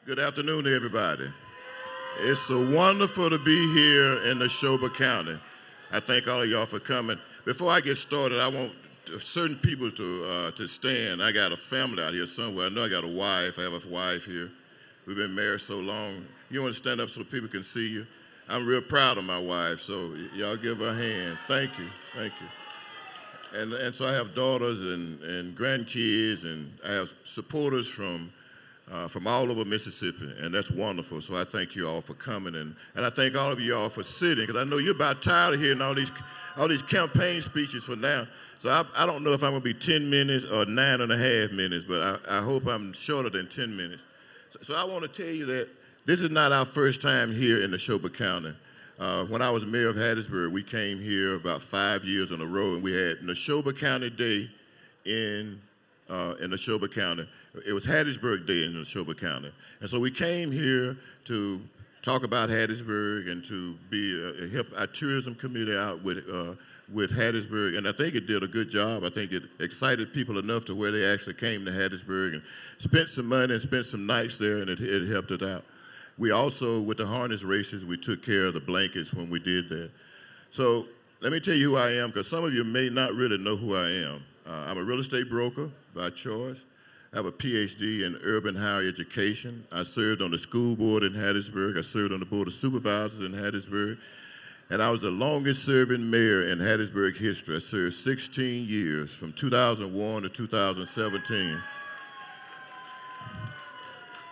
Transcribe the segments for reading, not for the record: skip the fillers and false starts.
Good afternoon, everybody. It's so wonderful to be here in Neshoba County. I thank all of y'all for coming. Before I get started, I want certain people to stand. I got a family out here somewhere. I know I got a wife. I have a wife here. We've been married so long. You want to stand up so people can see you? I'm real proud of my wife, so y'all give her a hand. Thank you, thank you. And so I have daughters and grandkids, and I have supporters from all over Mississippi, and that's wonderful. So I thank you all for coming, and I thank all of you all for sitting, because I know you're about tired of hearing all these campaign speeches for now. So I don't know if I'm going to be 10 minutes or 9.5 minutes, but I hope I'm shorter than 10 minutes. So I want to tell you that this is not our first time here in Neshoba County. When I was mayor of Hattiesburg, we came here about 5 years in a row, and we had Neshoba County Day in Neshoba County. It was Hattiesburg Day in Neshoba County. And so we came here to talk about Hattiesburg and to help our tourism community out with Hattiesburg. And I think it did a good job. I think it excited people enough to where they actually came to Hattiesburg and spent some money and spent some nights there, and it helped us out. We also, with the harness races, we took care of the blankets when we did that. So let me tell you who I am, because some of you may not really know who I am. I'm a real estate broker by choice. I have a PhD in urban higher education. I served on the school board in Hattiesburg. I served on the board of supervisors in Hattiesburg. And I was the longest serving mayor in Hattiesburg history. I served 16 years, from 2001 to 2017.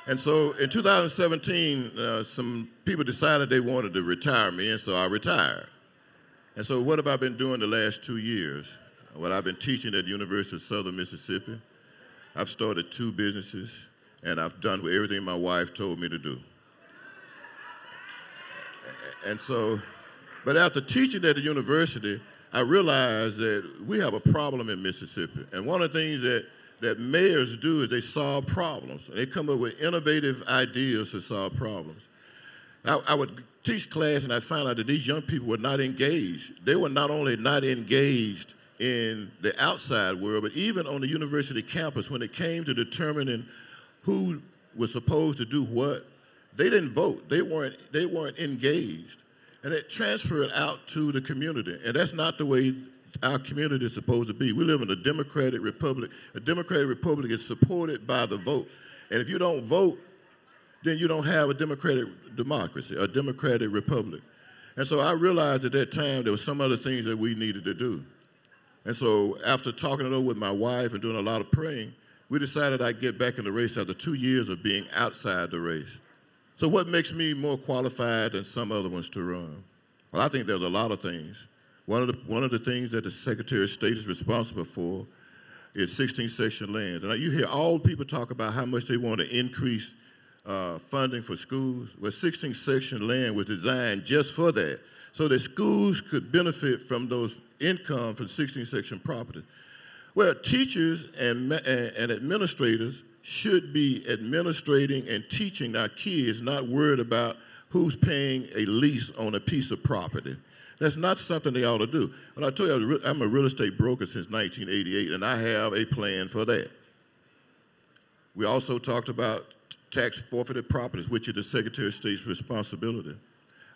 And so in 2017, some people decided they wanted to retire me, and so I retired. And so what have I been doing the last 2 years? Well, I've been teaching at the University of Southern Mississippi. I've started 2 businesses, and I've done everything my wife told me to do. And so, but after teaching at the university, I realized that we have a problem in Mississippi. And one of the things that mayors do is they solve problems. They come up with innovative ideas to solve problems. I would teach class, and I found out that these young people were not engaged. They were not only not engaged in the outside world, but even on the university campus, when it came to determining who was supposed to do what, they didn't vote. They weren't engaged. And it transferred out to the community. And that's not the way our community is supposed to be. We live in a democratic republic. A democratic republic is supported by the vote. And if you don't vote, then you don't have a democratic democracy, a democratic republic. And so I realized at that time there were some other things that we needed to do. And so after talking it over with my wife and doing a lot of praying, we decided I'd get back in the race after 2 years of being outside the race. So what makes me more qualified than some other ones to run? Well, I think there's a lot of things. One of the things that the Secretary of State is responsible for is 16th section lands. And you hear all people talk about how much they want to increase funding for schools. Well, 16th section land was designed just for that, so that schools could benefit from those income from 16th section property. Well, teachers and administrators should be administrating and teaching our kids, not worried about who's paying a lease on a piece of property. That's not something they ought to do. But I tell you, I'm a real estate broker since 1988, and I have a plan for that. We also talked about tax forfeited properties, which is the Secretary of State's responsibility.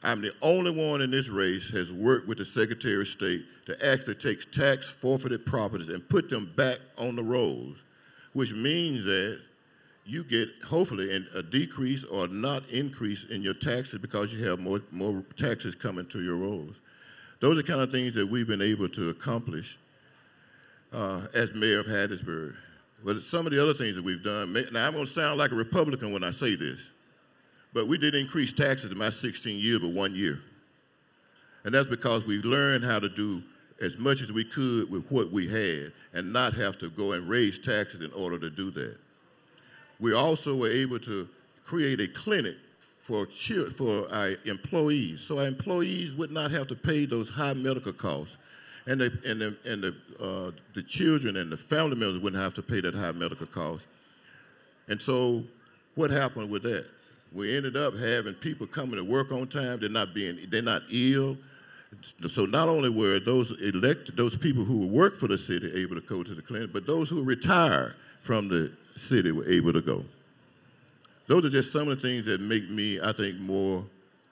I'm the only one in this race has worked with the Secretary of State to actually take tax forfeited properties and put them back on the rolls, which means that you get, hopefully, a decrease or not increase in your taxes because you have more taxes coming to your rolls. Those are the kind of things that we've been able to accomplish as mayor of Hattiesburg. But some of the other things that we've done, now I'm going to sound like a Republican when I say this, but we did increase taxes in my 16 years but 1 year. And that's because we learned how to do as much as we could with what we had and not have to go and raise taxes in order to do that. We also were able to create a clinic for our employees, so our employees would not have to pay those high medical costs, and the children and the family members wouldn't have to pay that high medical cost. And so what happened with that? We ended up having people coming to work on time. They're not ill. So not only were those people who work for the city able to go to the clinic, but those who retired from the city were able to go. Those are just some of the things that make me, I think, more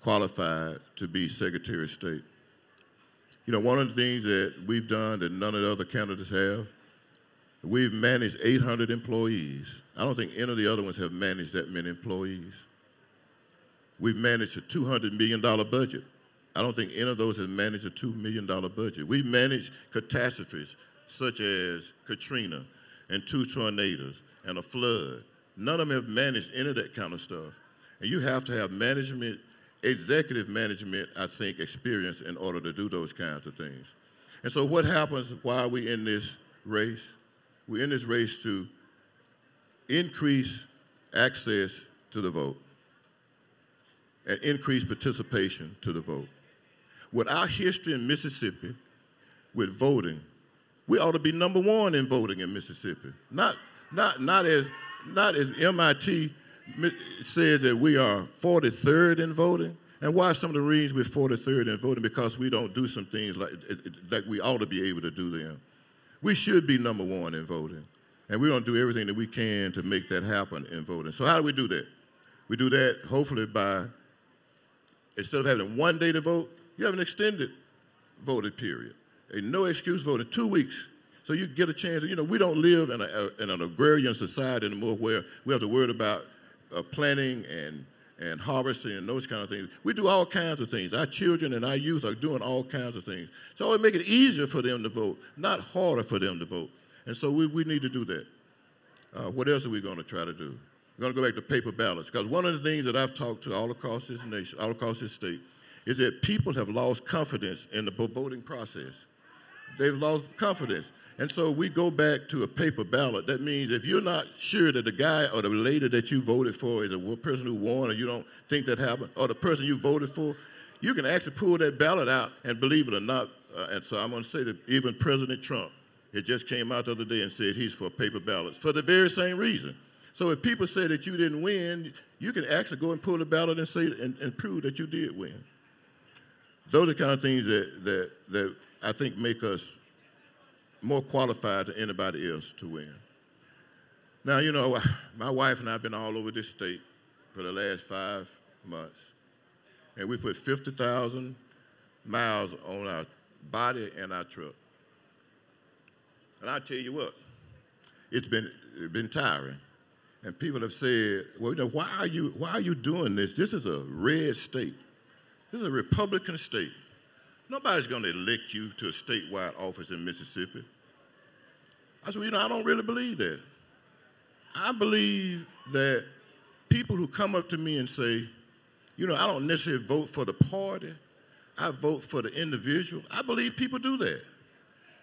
qualified to be Secretary of State. You know, one of the things that we've done that none of the other candidates have, we've managed 800 employees. I don't think any of the other ones have managed that many employees. We've managed a $200 million budget. I don't think any of those have managed a $2 million budget. We've managed catastrophes such as Katrina and 2 tornadoes and a flood. None of them have managed any of that kind of stuff. And you have to have management, executive management, I think, experience in order to do those kinds of things. And so what happens while we're in this race? We're in this race to increase access to the vote and increase participation to the vote. With our history in Mississippi, with voting, we ought to be #1 in voting in Mississippi. Not as MIT says that we are 43rd in voting. And why are some of the reasons we're 43rd in voting? Because we don't do some things like we ought to be able to do them. We should be #1 in voting. And we're going to do everything that we can to make that happen in voting. So how do we do that? We do that hopefully by, instead of having 1 day to vote, you have an extended voting period. A no excuse vote in 2 weeks. So you get a chance. You know, we don't live in an agrarian society anymore where we have to worry about planting and harvesting and those kind of things. We do all kinds of things. Our children and our youth are doing all kinds of things. So it make it easier for them to vote, not harder for them to vote. And so we need to do that. What else are we going to try to do? We're going to go back to paper ballots, because one of the things that I've talked to all across this nation, all across this state, is that people have lost confidence in the voting process. They've lost confidence. And so we go back to a paper ballot. That means if you're not sure that the guy or the lady that you voted for is a person who won, or you don't think that happened, or the person you voted for, you can actually pull that ballot out, and believe it or not, and so I'm going to say that even President Trump, it just came out the other day and said he's for paper ballots for the very same reason. So if people say that you didn't win, you can actually go and pull the ballot and say and prove that you did win. Those are the kind of things that I think make us more qualified than anybody else to win. Now, you know, my wife and I have been all over this state for the last 5 months, and we put 50,000 miles on our body and our truck. And I tell you what, it's been tiring. And people have said, well, you know, why are you doing this? This is a red state. This is a Republican state. Nobody's going to elect you to a statewide office in Mississippi. I said, well, you know, I don't really believe that. I believe that people who come up to me and say, you know, I don't necessarily vote for the party, I vote for the individual. I believe people do that.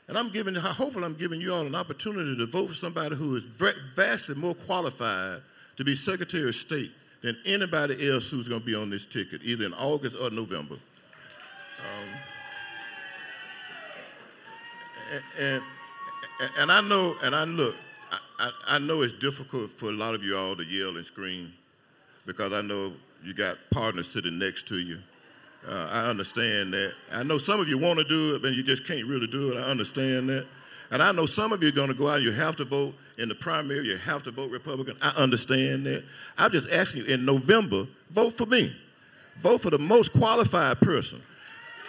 And hopefully I'm giving you all an opportunity to vote for somebody who is vastly more qualified to be Secretary of State than anybody else who's going to be on this ticket, either in August or November. I know it's difficult for a lot of you all to yell and scream, because I know you got partners sitting next to you. I understand that. I know some of you want to do it, but you just can't really do it. I understand that. And I know some of you are going to go out and you have to vote in the primary, you have to vote Republican. I understand that. I'm just asking you, in November, vote for me. Vote for the most qualified person.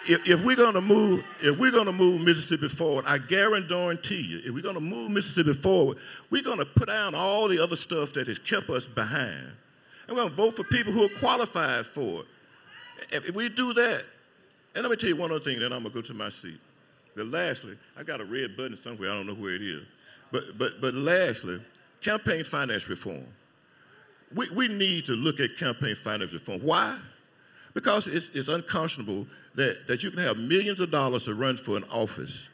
If we're going to move Mississippi forward, I guarantee you, if we're going to move Mississippi forward, we're going to put down all the other stuff that has kept us behind. And we're going to vote for people who are qualified for it. If we do that, and let me tell you one other thing, then I'm going to go to my seat. But lastly, I got a red button somewhere, I don't know where it is. But lastly, campaign finance reform. We need to look at campaign finance reform. Why? Because it's unconscionable that you can have millions of dollars to run for an office,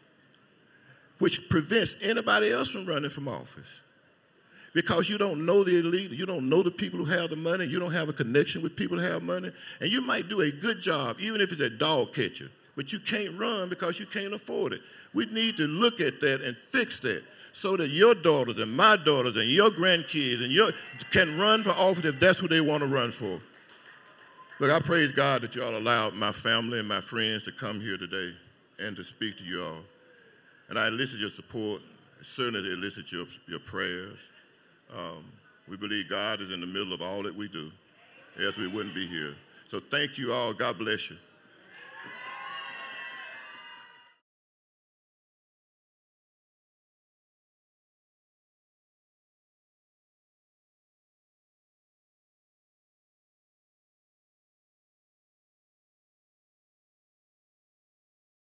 which prevents anybody else from running from office. Because you don't know the elite, you don't know the people who have the money, you don't have a connection with people who have money, and you might do a good job, even if it's a dog catcher, but you can't run because you can't afford it. We need to look at that and fix that so that your daughters and my daughters and your grandkids can run for office if that's who they want to run for. Look, I praise God that you all allowed my family and my friends to come here today and to speak to you all. And I elicit your support, certainly elicit your prayers. We believe God is in the middle of all that we do, else we wouldn't be here. So thank you all. God bless you.